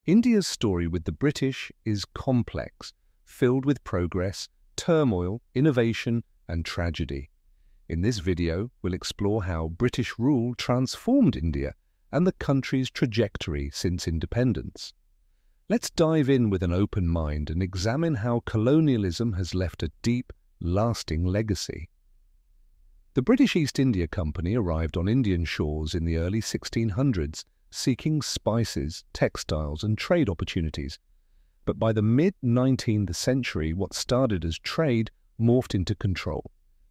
India's story with the British is complex, filled with progress, turmoil, innovation, and tragedy. In this video, we'll explore how British rule transformed India and the country's trajectory since independence. Let's dive in with an open mind and examine how colonialism has left a deep, lasting legacy. The British East India Company arrived on Indian shores in the early 1600s, seeking spices, textiles, and trade opportunities. But by the mid-19th century, what started as trade morphed into control.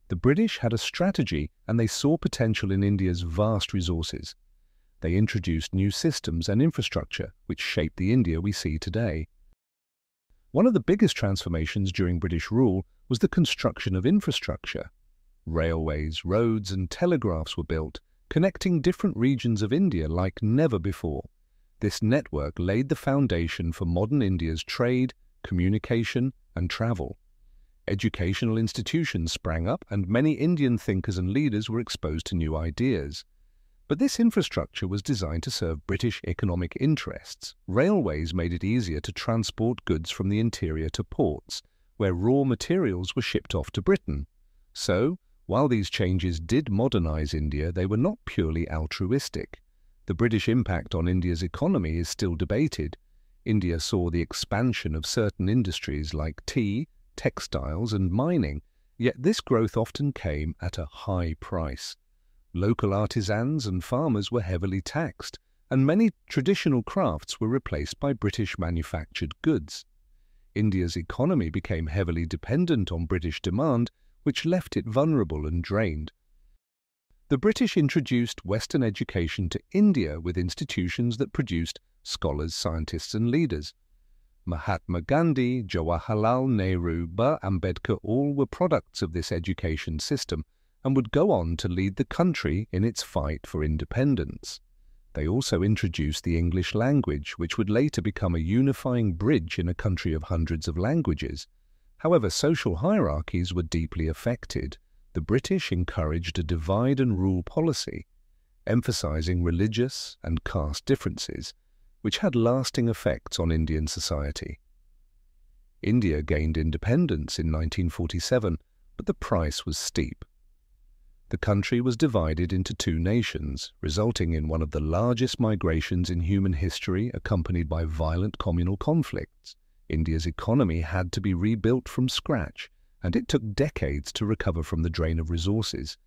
The British had a strategy, and they saw potential in India's vast resources. They introduced new systems and infrastructure, which shaped the India we see today. One of the biggest transformations during British rule was the construction of infrastructure. Railways, roads, and telegraphs were built, connecting different regions of India like never before. This network laid the foundation for modern India's trade, communication, and travel. Educational institutions sprang up, and many Indian thinkers and leaders were exposed to new ideas. But this infrastructure was designed to serve British economic interests. Railways made it easier to transport goods from the interior to ports, where raw materials were shipped off to Britain. So, while these changes did modernize India, they were not purely altruistic. The British impact on India's economy is still debated. India saw the expansion of certain industries like tea, textiles, and mining, yet this growth often came at a high price. Local artisans and farmers were heavily taxed, and many traditional crafts were replaced by British manufactured goods. India's economy became heavily dependent on British demand, which left it vulnerable and drained. The British introduced Western education to India with institutions that produced scholars, scientists, and leaders. Mahatma Gandhi, Jawaharlal Nehru, Ambedkar all were products of this education system and would go on to lead the country in its fight for independence. They also introduced the English language, which would later become a unifying bridge in a country of hundreds of languages. However, social hierarchies were deeply affected. The British encouraged a divide-and-rule policy, emphasizing religious and caste differences, which had lasting effects on Indian society. India gained independence in 1947, but the price was steep. The country was divided into two nations, resulting in one of the largest migrations in human history, accompanied by violent communal conflicts. India's economy had to be rebuilt from scratch, and it took decades to recover from the drain of resources.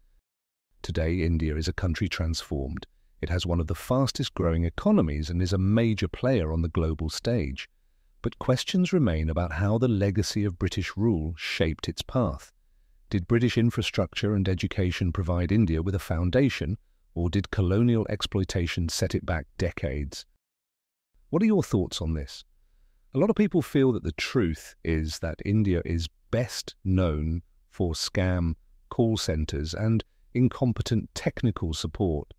Today, India is a country transformed. It has one of the fastest-growing economies and is a major player on the global stage. But questions remain about how the legacy of British rule shaped its path. Did British infrastructure and education provide India with a foundation, or did colonial exploitation set it back decades? What are your thoughts on this? A lot of people feel that the truth is that India is best known for scam call centers and incompetent technical support.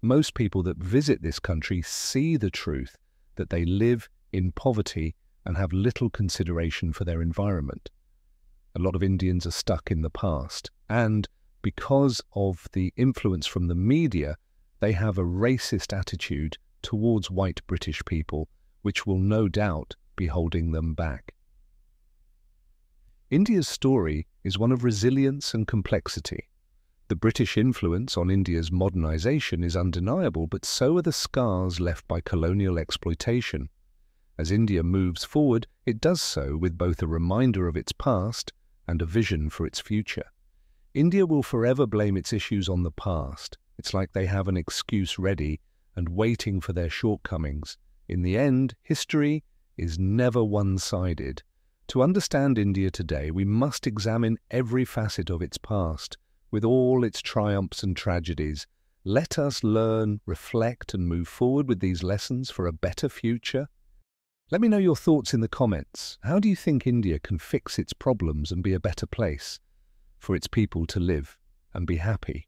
Most people that visit this country see the truth, that they live in poverty and have little consideration for their environment. A lot of Indians are stuck in the past, and because of the influence from the media, they have a racist attitude towards white British people, which will no doubt be holding them back. India's story is one of resilience and complexity. The British influence on India's modernization is undeniable, but so are the scars left by colonial exploitation. As India moves forward, it does so with both a reminder of its past and a vision for its future. India will forever blame its issues on the past. It's like they have an excuse ready and waiting for their shortcomings. In the end, history is never one-sided. To understand India today, we must examine every facet of its past, with all its triumphs and tragedies. Let us learn, reflect, and move forward with these lessons for a better future. Let me know your thoughts in the comments. How do you think India can fix its problems and be a better place for its people to live and be happy?